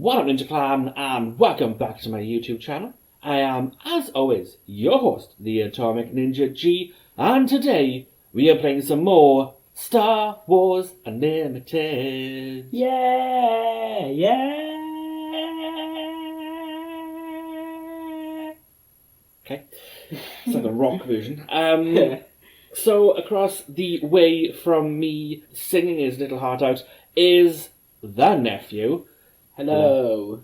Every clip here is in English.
What up, Ninja Clan, and welcome back to my YouTube channel. I am, as always, your host, the Atomic Ninja G, and today we are playing some more Star Wars Unlimited. Yeah. Okay, it's like a rock version. So across the way from me singing his little heart out is the nephew. Hello.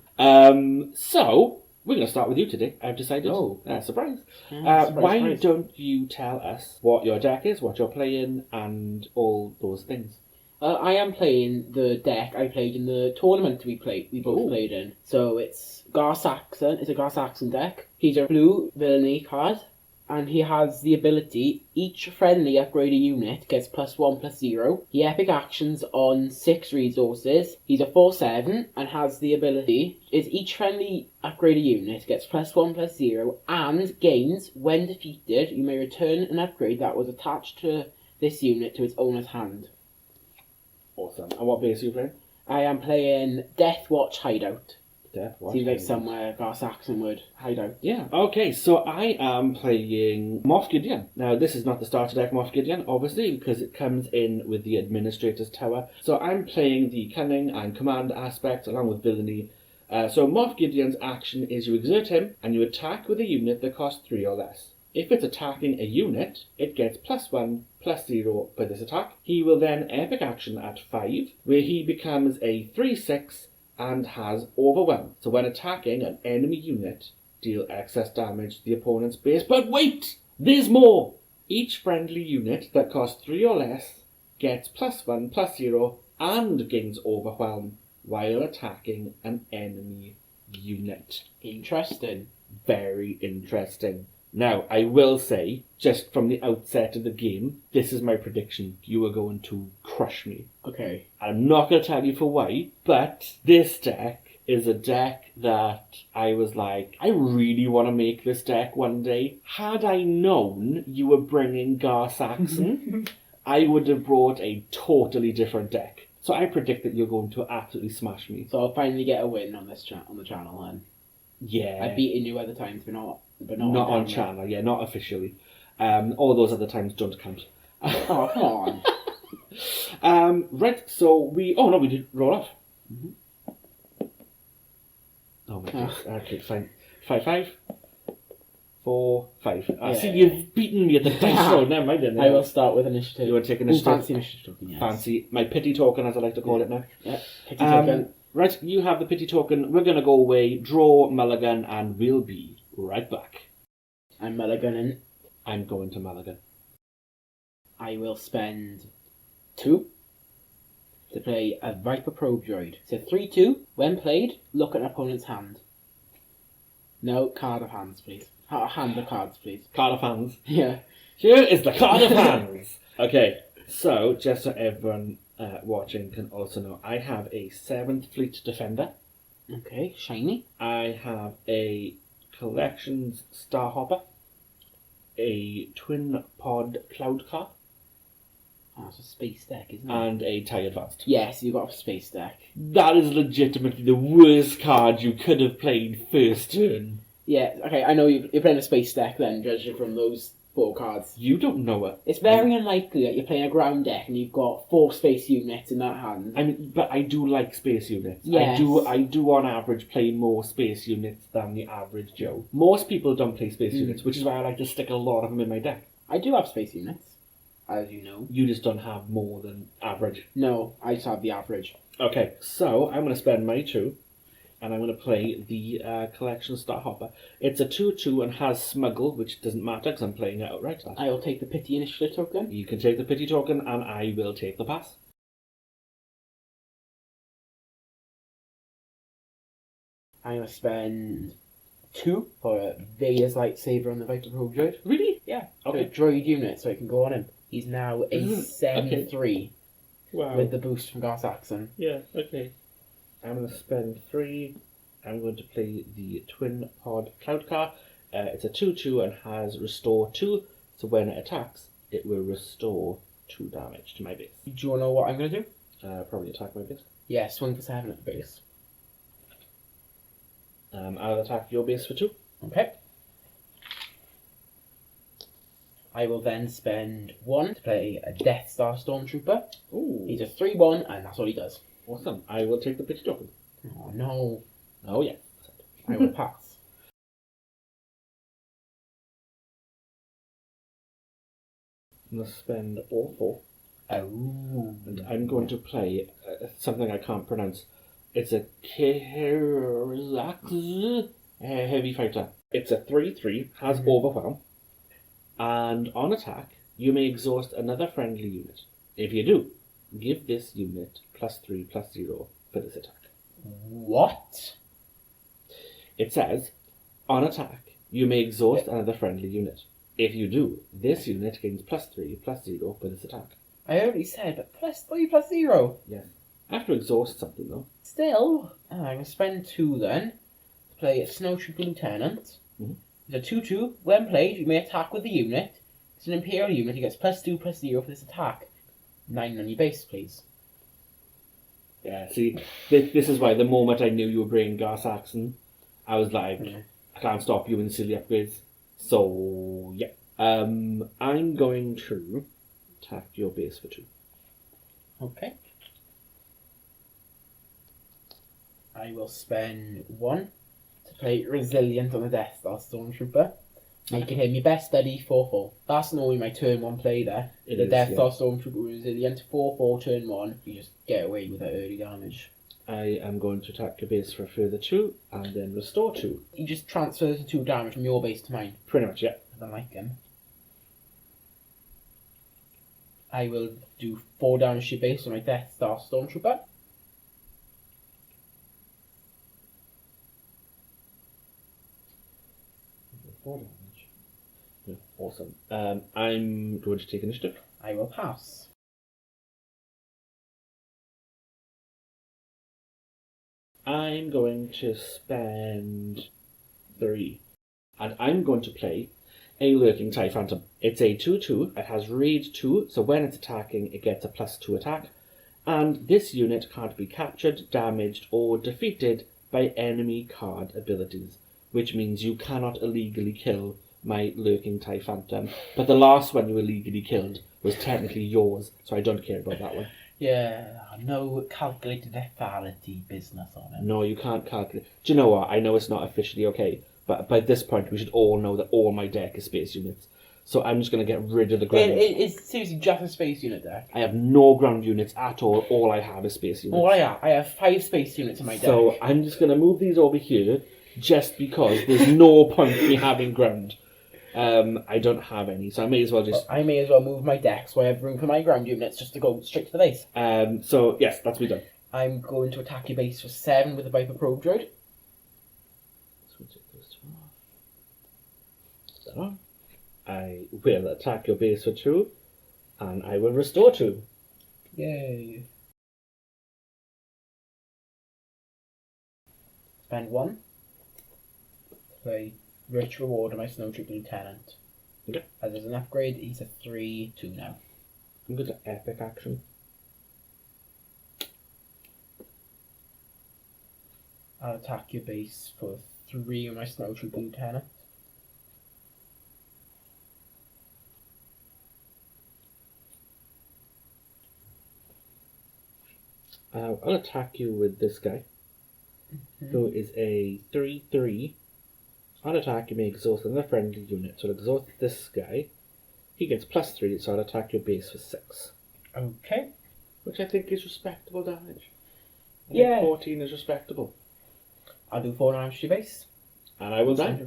So we're going to start with you today. I've decided. Oh. Surprise. Surprise, Why surprise. don't you tell us what your deck is, what you're playing, and all those things? I am playing the deck I played in the tournament we both played in. So it's Gar Saxon. It's a Gar Saxon deck. He's a blue villainy card, and he has the ability, each friendly upgraded unit gets +1/+0. He epic actions on 6 resources. He's a 4/7 and has the ability, is each friendly upgraded unit gets +1/+0 and gains, when defeated, you may return an upgrade that was attached to this unit to its owner's hand. Awesome. And what base are you playing? I am playing Death Watch Hideout. Death Watch. Seems like somewhere Gar Saxon would hide out. Yeah. Okay, so I am playing Moff Gideon. Now, this is not the starter deck Moff Gideon, obviously, because it comes in with the Administrator's Tower. So I'm playing the Cunning and Command aspect along with Villainy. So Moff Gideon's action is you exert him and you attack with a unit that costs 3 or less. If it's attacking a unit, it gets +1/+0 by this attack. He will then epic action at 5, where he becomes a 3/6 and has Overwhelm. So when attacking an enemy unit, deal excess damage to the opponent's base. But wait! There's more! Each friendly unit that costs 3 or less gets +1/+0 and gains Overwhelm while attacking an enemy unit. Interesting. Very interesting. Now, I will say, just from the outset of the game, this is my prediction. You are going to crush me. Okay. I'm not going to tell you for why, but this deck is a deck that I was like, I really want to make this deck one day. Had I known you were bringing Gar Saxon, I would have brought a totally different deck. So I predict that you're going to absolutely smash me. So I'll finally get a win on this on the channel then. Yeah. I've beaten you other times, but not Not on channel, yeah, not officially. All those other times don't count. Oh, come on. Right, so we did roll off. Mm-hmm. Oh my gosh. Okay, fine. 5/5. 4, 5. I see you've beaten me at the dice roll. Never mind then. I will start with initiative. You want to take initiative? Fancy initiative token, yes. Fancy. My pity token, as I like to call it now. Yeah, pity token. Right, you have the pity token. We're going to go away, draw Mulligan, and we'll be right back. I'm mulliganing. I'm going to Mulligan. I will spend 2 to play a Viper Probe Droid. So 3/2. When played, look at an opponent's hand. No, card of hands, please. Hand of cards, please. Card of hands. Yeah. Here is the card of hands. Okay, so just so everyone watching can also know, I have a 7th Fleet Defender. Okay, shiny. I have a Collections Starhopper, a Twin Pod Cloud Car, Oh, it's a space deck, isn't it? and a TIE Advanced. Yes, you've got a space deck. That is legitimately the worst card you could have played first turn. Yeah, okay, I know you're playing a space deck then, judging from those 4 cards. You don't know it. It's very unlikely that you're playing a ground deck and you've got 4 space units in that hand. I mean, but I do like space units. Yes. I do on average play more space units than the average Joe. Most people don't play space units, which is why I like to stick a lot of them in my deck. I do have space units, as you know. You just don't have more than average. No, I just have the average. Okay, so I'm going to spend my 2, and I'm going to play the Collection Starhopper. It's a 2/2 and has Smuggle, which doesn't matter because I'm playing it outright. I will take the pity initiative token. You can take the pity token, and I will take the pass. I'm going to spend 2 for a Vader's lightsaber on the Viper Probe Droid. Really? Yeah. Okay. A droid unit, so it can go on him. He's now a 7/3 Wow. with the boost from Gar Saxon. Yeah, okay. I'm going to spend 3. I'm going to play the Twin Pod Cloud Car. It's a 2/2 and has Restore 2. So when it attacks, it will restore 2 damage to my base. Do you want to know what I'm going to do? Probably attack my base. Yeah, swing for 7 at the base. I'll attack your base for 2. Okay. I will then spend 1 to play a Death Star Stormtrooper. Ooh, He's a 3/1, and that's all he does. awesome. I will take the pity token. Oh no. Oh, yeah. I will pass. I'm going to spend all 4. Oh. And I'm going to play something I can't pronounce. It's a Gar Saxon heavy fighter. It's a 3/3, has overwhelm, and on attack, you may exhaust another friendly unit. If you do, give this unit +3/+0 for this attack. What? It says, on attack, you may exhaust another friendly unit. If you do, this unit gains +3/+0 for this attack. I already said, but +3/+0. Yes. I have to exhaust something though. Still, I'm going to spend 2 then to play a Snowtrooper Lieutenant. Mhm. It's a 2/2. When played, you may attack with the unit. It's an Imperial unit. He gets +2/+0 for this attack. 9 on your base, please. Yeah, see, this is why the moment I knew you were bringing Gar Saxon, I was like, I can't stop you in silly upgrades. So, yeah. I'm going to attack your base for 2. Okay. I will spend 1 to play Resilient on the Death Star Stormtrooper. Making him your best buddy 4/4. That's normally my turn 1 play there. It The is, Death yeah. Star Stormtrooper Resilient 4/4 turn 1. You just get away with that early damage. I am going to attack your base for a further 2, and then restore 2. He just transfers the 2 damage from your base to mine. Pretty much, yeah. I don't like him. I will do 4 damage to your base on my Death Star Stormtrooper. Four damage. Yeah, awesome. I'm going to take initiative. I will pass. I'm going to spend 3. And I'm going to play a Lurking TIE Phantom. It's a 2/2. It has Raid 2, so when it's attacking, it gets a +2 attack. And this unit can't be captured, damaged, or defeated by enemy card abilities, which means you cannot illegally kill my Lurking TIE Phantom. But the last one you illegally killed was technically yours, so I don't care about that one. Yeah, no calculated lethality business on it. No, you can't calculate. Do you know what? I know it's not officially okay, but by this point we should all know that all my deck is space units. So I'm just going to get rid of the ground. It's seriously just a space unit deck. I have no ground units at all. All I have is space units. Oh, I have 5 space units in my deck. So I'm just going to move these over here just because there's no point in me having ground. I don't have any, so I may as well just... I may as well move my deck so I have room for my ground units just to go straight to the base. So yes, that's me done. I'm going to attack your base for 7 with the Viper Probe Droid. So we'll take those 2 off. Put that on. I will attack your base for 2, and I will restore 2. Yay. Spend 1. Play Rich Reward on my Snowtrooper Lieutenant. Okay. As there's an upgrade, he's a 3/2 now. I'm going to epic action. I'll attack your base for 3 on my Snowtrooper Lieutenant. I'll attack you with this guy, who is a 3/3. On attack, you may exhaust another friendly unit. So I'll exhaust this guy. He gets +3, so I'll attack your base for 6. Okay. Which I think is respectable damage. I think Yeah. 14 is respectable. I'll do 4 damage to your base. And I will die.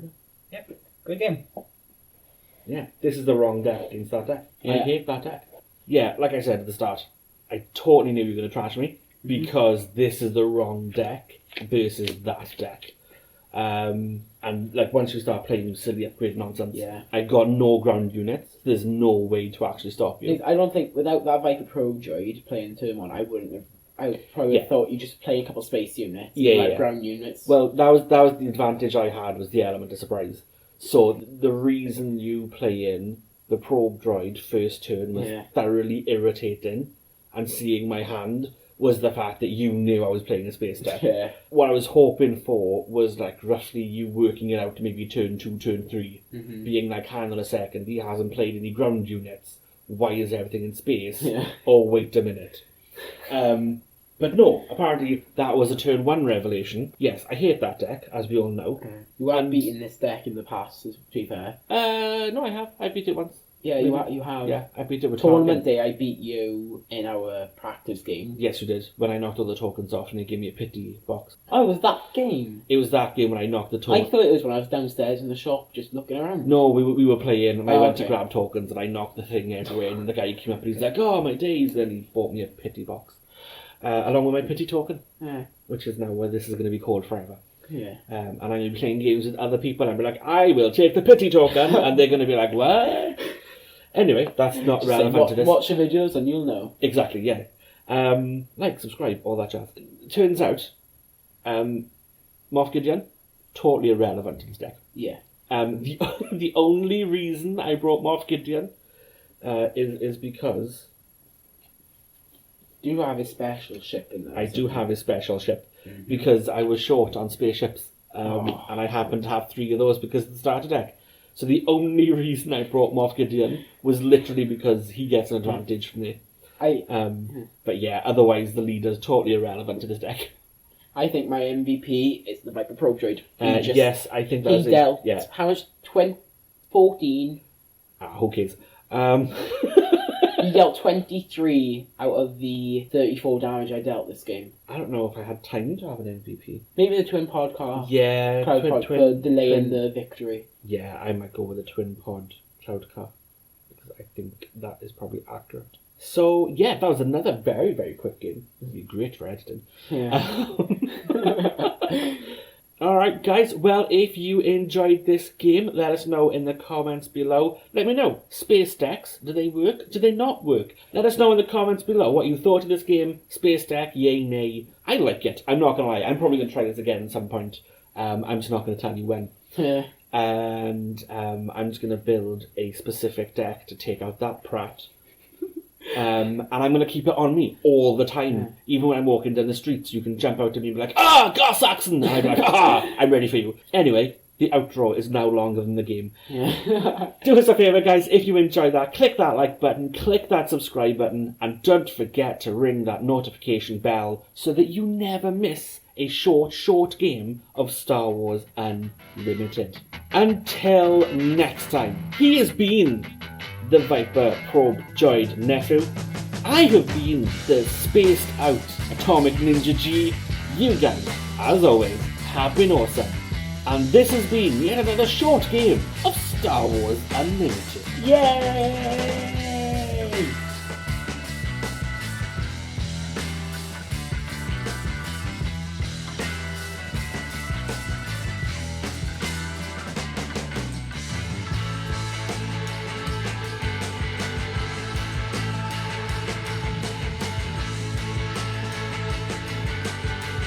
Yep. Good game. Yeah, this is the wrong deck against that deck. I Yeah. hate that deck. Yeah, like I said at the start, I totally knew you were going to trash me because this is the wrong deck versus that deck. And like once you start playing silly upgrade nonsense, Yeah. I got no ground units. There's no way to actually stop you. I don't think without that Viper Probe Droid playing turn 1, I wouldn't have. I would probably have thought you just play a couple space units, Yeah. ground units. Well, that was the advantage I had, was the element of surprise. So the reason you play in the probe droid first turn was thoroughly irritating, and seeing my hand was the fact that you knew I was playing a space deck. Yeah. What I was hoping for was like roughly you working it out to maybe turn 2, turn 3, being like, hang on a second, he hasn't played any ground units. Why is everything in space? Yeah. Oh, wait a minute. But no, apparently that was a turn 1 revelation. Yes, I hate that deck, as we all know. You have beaten this deck in the past, to be fair. No, I have. I beat it once. Yeah, you have. Yeah, I beat it with Tournament day, I beat you in our practice game. Yes, you did. When I knocked all the tokens off and they gave me a pity box. Oh, was that game? It was that game when I knocked the I tokens. thought it was when I was downstairs in the shop just looking around. No, we were playing and I went to okay. grab tokens and I knocked the thing everywhere and the guy came up and he's like, oh my days, and he bought me a pity box. Along with my pity token, which is now what this is going to be called forever. Yeah. And I'm going to be playing games with other people and I'll be like, I will take the pity token, and they're going to be like, what? Anyway, that's not relevant to this. Watch the videos and you'll know. Exactly, yeah. Like, subscribe, all that jazz. Turns out, Moff Gideon, totally irrelevant to this deck. Yeah. The only reason I brought Moff Gideon is because... Do you have a special ship in there? I do have a special ship, because I was short on spaceships, and I happened to have 3 of those because of the starter deck. So the only reason I brought Moff Gideon was literally because he gets an advantage from me. But yeah, otherwise the leader's totally irrelevant to this deck. I think my MVP is the Viper Probe Droid. Yes, I think that's He dealt, yeah. how much? 14? Who cares? He dealt 23 out of the 34 damage I dealt this game. I don't know if I had time to have an MVP. Maybe the twin pod car. Yeah, Cloud pod for delaying the victory. Yeah, I might go with a twin pod cloud car, because I think that is probably accurate. So yeah, that was another very, very quick game. This would be great for editing. Yeah. Alright guys, well, if you enjoyed this game, let us know in the comments below. Let me know, space decks, do they work? Do they not work? Let us know in the comments below what you thought of this game. Space deck, yay, nay. I like it, I'm not going to lie. I'm probably going to try this again at some point. I'm just not going to tell you when. Yeah. And I'm just going to build a specific deck to take out that prat. And I'm going to keep it on me all the time. Even when I'm walking down the streets, you can jump out to me and be like, Gar Saxon! And I'll be like, I'm ready for you. Anyway, the outro is now longer than the game. Yeah. Do us a favour, guys, if you enjoyed that, click that like button, click that subscribe button, and don't forget to ring that notification bell so that you never miss a short game of Star Wars Unlimited. Until next time, he has been the Viper Probe Droid Nephew. I have been the spaced out Atomic Ninja G. You guys, as always, have been awesome. And this has been yet another short game of Star Wars Unlimited. Yay!